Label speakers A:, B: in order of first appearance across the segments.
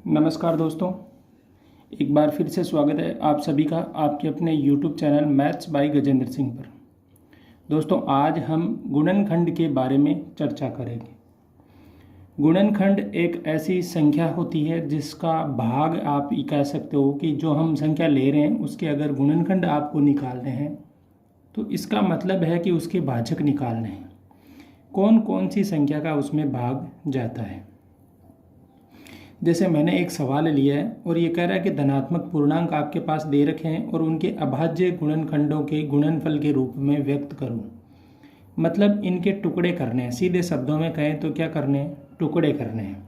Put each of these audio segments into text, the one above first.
A: नमस्कार दोस्तों, एक बार फिर से स्वागत है आप सभी का आपके अपने YouTube channel maths by Gajendra Singh पर। दोस्तों, आज हम गुणनखंड के बारे में चर्चा करेंगे। गुणनखंड एक ऐसी संख्या होती है जिसका भाग आप ये कह सकते हो कि जो हम संख्या ले रहे हैं उसके अगर गुणनखंड आपको निकालने हैं तो इसका मतलब है कि उसके भाजक निकालने हैं। कौन कौन सी संख्या का उसमें भाग जाता है। जैसे मैंने एक सवाल लिया है और ये कह रहा है कि धनात्मक पूर्णांक आपके पास दे रखे हैं और उनके अभाज्य गुणनखंडों के गुणनफल के रूप में व्यक्त करूं। मतलब इनके टुकड़े करने हैं। सीधे शब्दों में कहें तो क्या करने हैं? टुकड़े करने हैं।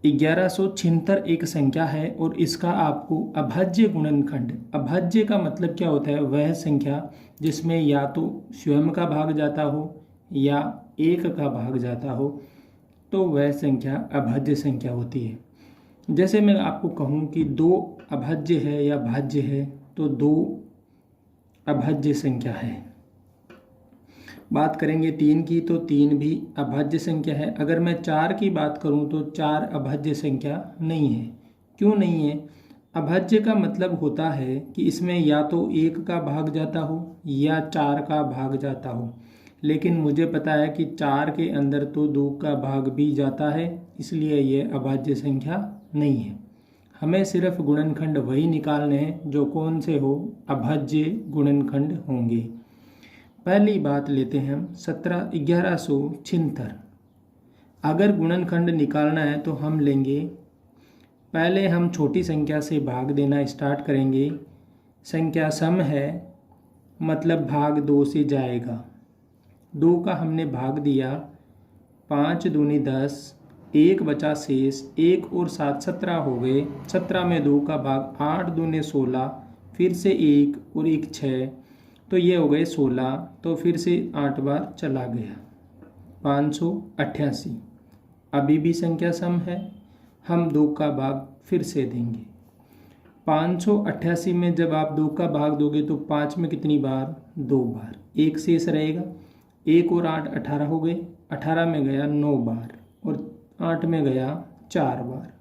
A: 1176 एक संख्या है और इसका आपको अभाज्य गुणनखंड, अभाज्य का मतलब क्या होता है? वह संख्या जिसमें या तो स्वयं का भाग जाता हो या एक का भाग जाता हो, तो वह संख्या अभाज्य संख्या होती है। जैसे मैं आपको कहूँ कि 2 अभाज्य है या भाज्य है, तो 2 अभाज्य संख्या है। बात करेंगे 3 की, तो 3 भी अभाज्य संख्या है। अगर मैं 4 की बात करूँ तो 4 अभाज्य संख्या नहीं है। क्यों नहीं है? अभाज्य का मतलब होता है कि इसमें या तो 1 का भाग जाता हो या 4 का भाग जाता हो, लेकिन मुझे पता है कि 4 के अंदर तो 2 का भाग भी जाता है, इसलिए ये अभाज्य संख्या नहीं है। हमें सिर्फ गुणनखंड वही निकालने हैं जो कौन से हो, अभाज्य गुणनखंड होंगे। पहली बात लेते हैं हम 1176। अगर गुणनखंड निकालना है तो हम लेंगे, पहले हम छोटी संख्या से भाग देना स्टार्ट करेंगे। संख्या सम है मतलब भाग 2 से जाएगा। 2 का हमने भाग दिया, 5 दूनी 10, 1 बचा शेष, 1 और 7 17 हो गए। 17 में 2 का भाग, 8 दूने 16, फिर से 1 और 1 6, तो ये हो गए 16। तो फिर से 8 बार चला गया, 588। अभी भी संख्या सम है, हम 2 का भाग फिर से देंगे। 588 में जब आप 2 का भाग दोगे तो 5 में कितनी बार? 2 बार। 1 शेष रहेगा, 1 और 8 18 हो गए। 18 में गया 9 बार और 8 में गया 4 बार।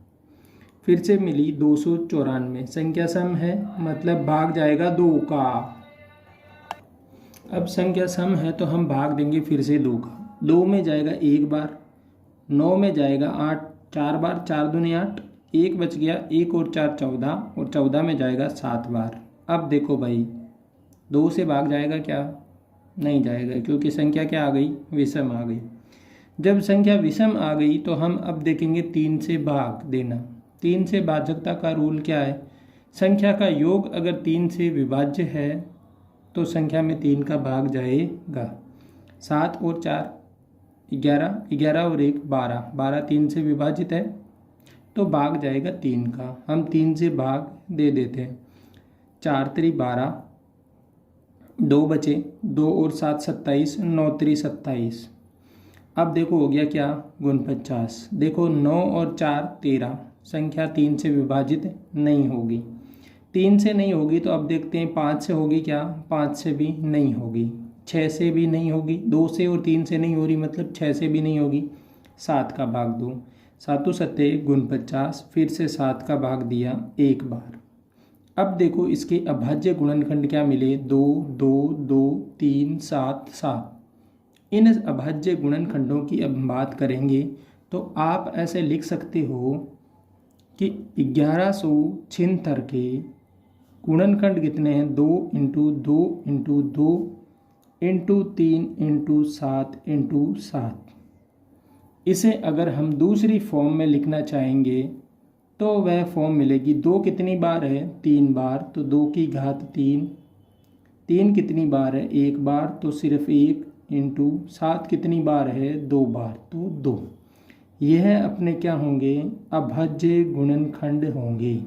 A: फिर से मिली 294। संख्या सम है मतलब भाग जाएगा 2 का। अब संख्या सम है तो हम भाग देंगे फिर से 2 का। 2 में जाएगा 1 बार, 9 में जाएगा 8 4 बार, 4 दूनी 8, 1 बच गया, 1 और 4 14, और 14 में जाएगा 7 बार। अब देखो भाई, 2 से भाग जाएगा क्या? नहीं जाएगा, क्योंकि संख्या क्या आ गई? विषम आ गई। जब संख्या विषम आ गई तो हम अब देखेंगे 3 से भाग देना। 3 से भाजकता का रूल क्या है? संख्या का योग अगर 3 से विभाज्य है तो संख्या में 3 का भाग जाएगा। 7 और 4 11, 11 और 1 12, 12 3 से विभाजित है तो भाग जाएगा 3 का। हम 3 से भाग दे देते हैं। 4 3 12, 2 बचे, 2 और 7 27, 9 3 27। अब देखो हो गया क्या? गुण 50। देखो 9 और 4 13, संख्या 3 से विभाजित नहीं होगी। 3 से नहीं होगी तो अब देखते हैं 5 से होगी क्या? 5 से भी नहीं होगी, 6 से भी नहीं होगी, 2 से और 3 से नहीं हो रही मतलब 6 से भी नहीं होगी। 7 का भाग दो, 7 7 गुण 50, फिर से 7 का भाग दिया 1 बार। अब देखो इसके अभाज्य गुणनखंड क्या मिले? 2 2 2 3 7 7। इन अभाज्य गुणनखंडों की अब बात करेंगे तो आप ऐसे लिख सकते हो कि 1176 के गुणनखंड कितने हैं? 2 into 2 into 2 into 3 into 7 into 7। इसे अगर हम दूसरी फॉर्म में लिखना चाहेंगे तो वह फॉर्म मिलेगी। 2 कितनी बार है? 3 बार, तो 2 की घात 3। 3 कितनी बार है? 1 बार, तो सिर्फ 1 इंटू 7 कितनी बार है? 2 बार, तो 2। यह अपने क्या होंगे? अभाज्य गुणनखंड होंगे।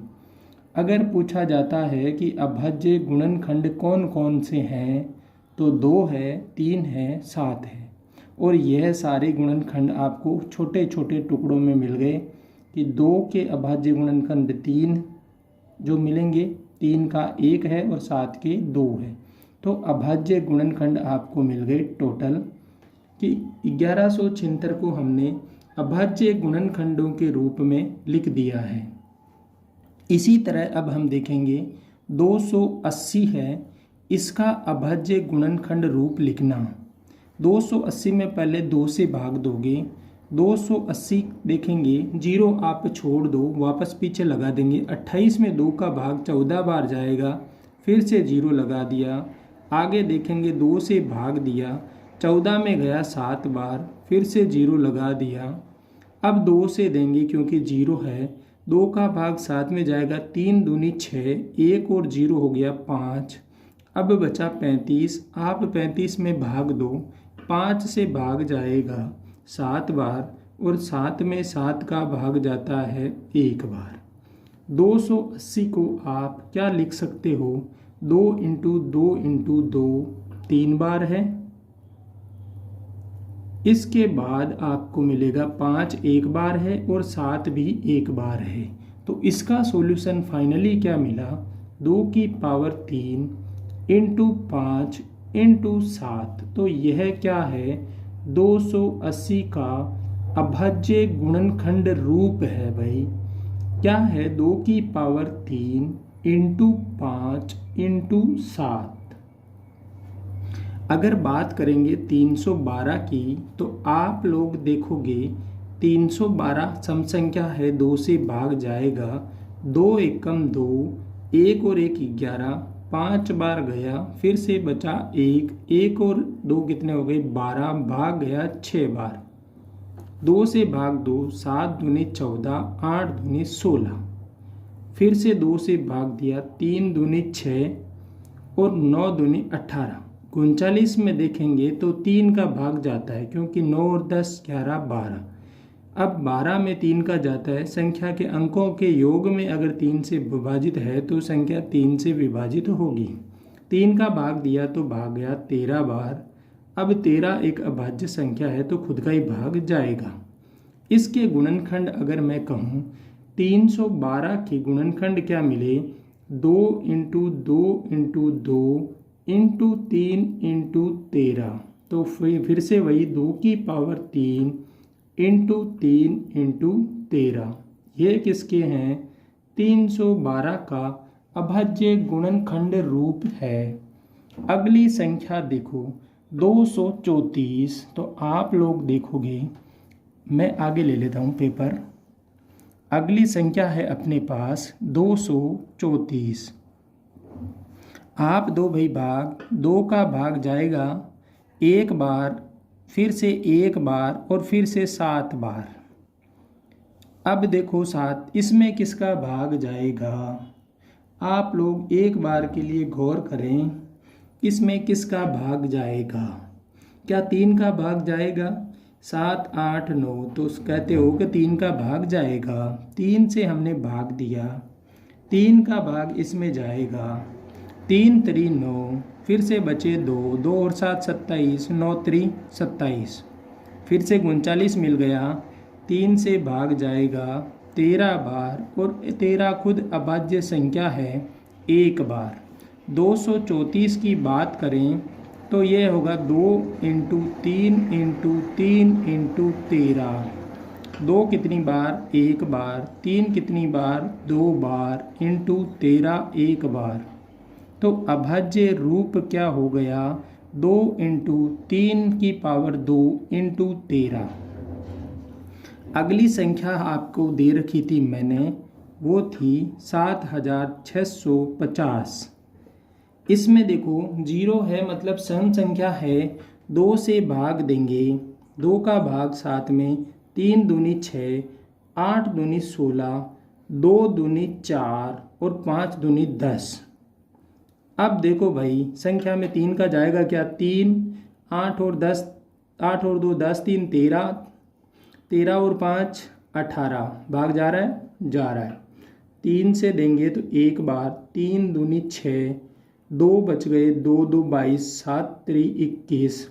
A: अगर पूछा जाता है कि अभाज्य गुणनखंड कौन कौन से हैं, तो 2 है, 3 है, 7 है। और यह सारे गुणनखंड आपको छोटे छोटे टुकड़ों में मिल गए कि 2 के अभाज्य गुणनखंड 3 जो मिलेंगे, 3 का 1 है और 7 के 2 है। तो अभाज्य गुणनखंड आपको मिल गए टोटल कि 1176 को हमने अभाज्य गुणनखंडों के रूप में लिख दिया है। इसी तरह अब हम देखेंगे 280 है, इसका अभाज्य गुणनखंड रूप लिखना। 280 में पहले 2 से भाग दोगे, 280 देखेंगे, 0 आप छोड़ दो, वापस पीछे लगा देंगे। 28 में 2 का भाग 14 बार जाएगा, फिर से 0 लगा दिया। आगे देखेंगे 2 से भाग दिया, 14 में गया 7 बार, फिर से 0 लगा दिया। अब 2 से देंगे क्योंकि 0 है, 2 का भाग 7 में जाएगा, 3 दूनी 6, 1 और 0 हो गया 5। अब बचा 35, आप 35 में भाग दो, 5 से भाग जाएगा 7 बार और 7 में 7 का भाग जाता है 1 बार। 280 को आप क्या लिख सकते हो, 2 इंटू 2 इंटू 2 3 बार है। इसके बाद आपको मिलेगा 5 1 बार है और 7 भी 1 बार है। तो इसका सॉल्यूशन फाइनली क्या मिला, 2 की पावर 3 इंटू 5 इंटू 7। तो यह क्या है, 280 का अभाज्य गुणनखंड रूप है भाई। क्या है, 2 की पावर 3 इंटू 5 इंटू 7। अगर बात करेंगे 312 की, तो आप लोग देखोगे 312 सम संख्या है, 2 से भाग जाएगा, 2 एकम 2, 1 और 1 11, 5 बार गया, फिर से बचा 1, 1 और 2 कितने हो गए 12, भाग गया 6 बार। 2 से भाग 2, 7 दूनी 14, 8 दूनी 16, फिर से 2 से भाग दिया, 3 दूनी 6 और 9 दूनी 18। 39 में देखेंगे तो 3 का भाग जाता है, क्योंकि 9 और 10 11 12। अब 12 में 3 का जाता है, संख्या के अंकों के योग में अगर 3 से विभाजित है तो संख्या 3 से विभाजित होगी। 3 का भाग दिया तो भाग गया 13 बार। अब 13 एक अभाज्य संख्या है तो खुद का ही भाग जाएगा। इसके गुणनखंड अगर मैं कहूँ, 312 के गुणनखंड क्या मिले, 2 इंटू 2 इंटू 2 इंटू 3 इंटू 13। तो फिर से वही 2 की पावर 3 इंटू 3 इंटू 13। ये किसके हैं, 312 का अभाज्य गुणनखंड रूप है। अगली संख्या देखो 234। तो आप लोग देखोगे, मैं आगे ले लेता हूँ पेपर। अगली संख्या है अपने पास 234। आप दो भाई भाग, 2 का भाग जाएगा 1 बार, फिर से 1 बार और फिर से 7 बार। अब देखो 7, इसमें किसका भाग जाएगा, आप लोग एक बार के लिए गौर करें, इसमें किसका भाग जाएगा। क्या 3 का भाग जाएगा, 7 8 9, तो कहते हो कि 3 का भाग जाएगा। 3 से हमने भाग दिया, 3 का भाग इसमें जाएगा, 3 3 9, फिर से बचे 2, 2 और 7 27, 9 3 27, फिर से 39 मिल गया, 3 से भाग जाएगा 13 बार और 13 खुद अभाज्य संख्या है 1 बार। 234 की बात करें तो ये होगा 2 इंटू 3 इंटू 3 इंटू 13। 2 कितनी बार, 1 बार, 3 कितनी बार, 2 बार, इंटू 13 1 बार। तो अभाज्य रूप क्या हो गया, 2 इंटू 3 की पावर 2 इंटू 13। अगली संख्या आपको दे रखी थी मैंने, वो थी 7650। इसमें देखो 0 है, मतलब सम संख्या है, 2 से भाग देंगे, 2 का भाग 7 में, 3 दूनी 6, 8 दूनी 16, 2 दूनी 4 और 5 दूनी 10। अब देखो भाई, संख्या में 3 का जाएगा क्या, 3, 8 और 10, 8 और 2 10, 3 13, 13 और 5 18, भाग जा रहा है। 3 से देंगे तो 1 बार, 3 दूनी 6, 2 बच गए, 2 2 22, 7 3 21,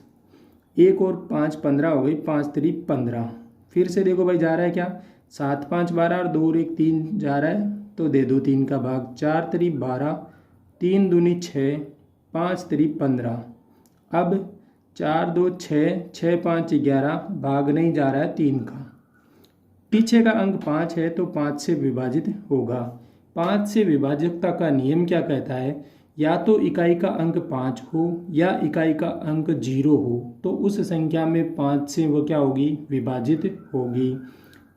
A: 1 और 5 15 हो गई, 5 3 15। फिर से देखो भाई जा रहा है क्या, 7 5 12 और 2 और 1 3 जा रहा है, तो दे दो 3 का भाग, 4 3 12, 3 दूनी 6, 5 3 15। अब 4 2 6, 6 5 11, भाग नहीं जा रहा है 3 का। पीछे का अंक 5 है तो 5 से विभाजित होगा। 5 से विभाजकता का नियम क्या कहता है, या तो इकाई का अंक 5 हो या इकाई का अंक 0 हो, तो उस संख्या में 5 से वो क्या होगी, विभाजित होगी।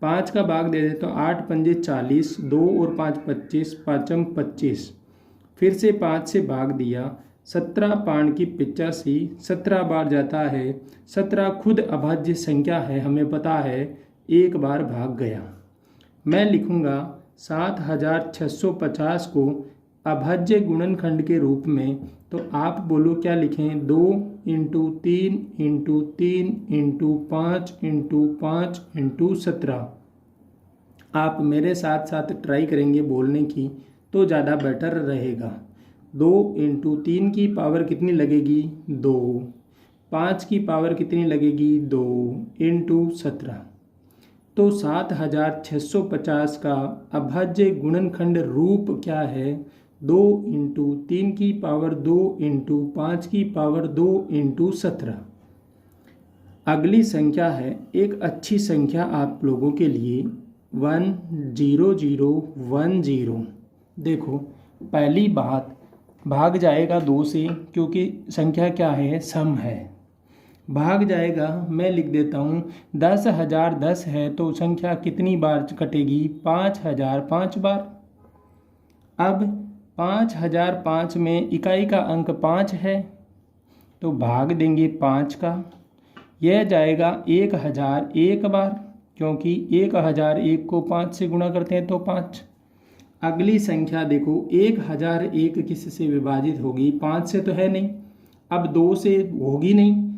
A: 5 का भाग दे दे तो 8 पंजे 40, 2 और 5 25, पाँचम 25। फिर से 5 से भाग दिया, 17 पाँच की 85, 17 बार जाता है। 17 खुद अभाज्य संख्या है, हमें पता है, एक बार भाग गया। मैं लिखूँगा 7650 को अभाज्य गुणनखंड के रूप में, तो आप बोलो क्या लिखें, 2 × 3 × 3 × 5 × 5 × 17। आप मेरे साथ साथ ट्राई करेंगे बोलने की तो ज़्यादा बेटर रहेगा। 2 × 3 की पावर कितनी लगेगी, 2। 5 की पावर कितनी लगेगी, 2 × 17। तो 7650 का अभाज्य गुणनखंड रूप क्या है, 2 × 3 की पावर 2 × 5 की पावर 2 × 17। अगली संख्या है एक अच्छी संख्या आप लोगों के लिए, 10010। देखो पहली बात, भाग जाएगा 2 से, क्योंकि संख्या क्या है, सम है। भाग जाएगा, मैं लिख देता हूँ 10,010 है तो संख्या कितनी बार कटेगी, 5,005 बार। अब 5,005 में इकाई का अंक 5 है तो भाग देंगे 5 का, यह जाएगा 1,001 बार, क्योंकि 1,001 को 5 से गुणा करते हैं तो 5। अगली संख्या देखो 1,001 किससे विभाजित होगी, 5 से तो है नहीं, अब 2 से होगी नहीं,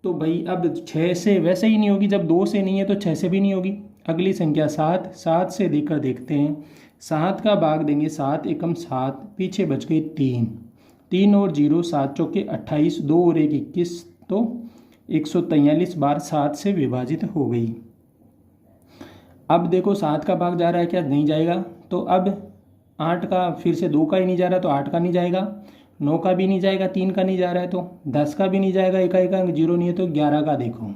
A: तो भाई अब 6 से वैसे ही नहीं होगी, जब 2 से नहीं है तो 6 से भी नहीं होगी। अगली संख्या 7 से देकर देखते हैं। 7 का भाग देंगे, 7 एकम 7, पीछे बच गई 3 और 0, 7 चौके 28, 2 और 1 21, तो 143 बार 7 से विभाजित हो गई। अब देखो 7 का भाग जा रहा है क्या, नहीं जाएगा, तो अब 8 का फिर से 2 का ही नहीं जा रहा तो 8 का नहीं जाएगा, 9 का भी नहीं जाएगा, 3 का नहीं जा रहा है तो 10 का भी नहीं जाएगा, इकाई का अंक 0 नहीं है तो 11 का देखो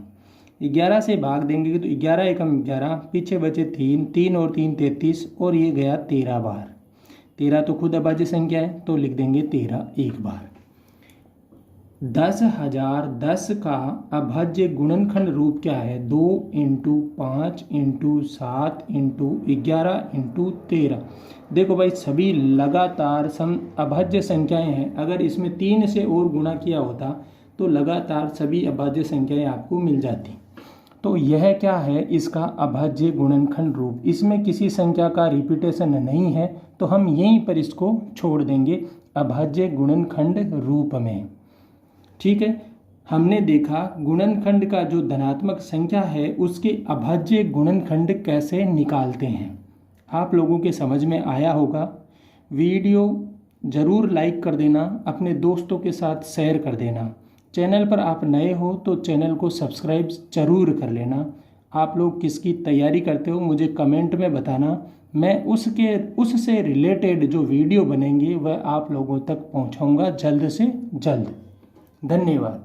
A: 11 से भाग देंगे तो 11 एकम 11, पीछे बचे 3 और 3 33, और ये गया 13 बार। 13 तो खुद अभाज्य संख्या है तो लिख देंगे 13 एक बार। 10,010 का अभाज्य गुणनखंड रूप क्या है, 2 × 5 × 7 × 11 × 13। देखो भाई सभी लगातार सम अभाज्य संख्याएं हैं, अगर इसमें 3 से और गुणा किया होता तो लगातार सभी अभाज्य संख्याएं आपको मिल जाती। तो यह क्या है, इसका अभाज्य गुणनखंड रूप। इसमें किसी संख्या का रिपीटेशन नहीं है तो हम यहीं पर इसको छोड़ देंगे अभाज्य गुणनखंड रूप में। ठीक है, हमने देखा गुणनखंड का जो धनात्मक संख्या है उसके अभाज्य गुणनखंड कैसे निकालते हैं। आप लोगों के समझ में आया होगा। वीडियो ज़रूर लाइक कर देना, अपने दोस्तों के साथ शेयर कर देना। चैनल पर आप नए हो तो चैनल को सब्सक्राइब ज़रूर कर लेना। आप लोग किसकी तैयारी करते हो मुझे कमेंट में बताना, मैं उससे रिलेटेड जो वीडियो बनेंगे वह आप लोगों तक पहुंचाऊंगा जल्द से जल्द। धन्यवाद।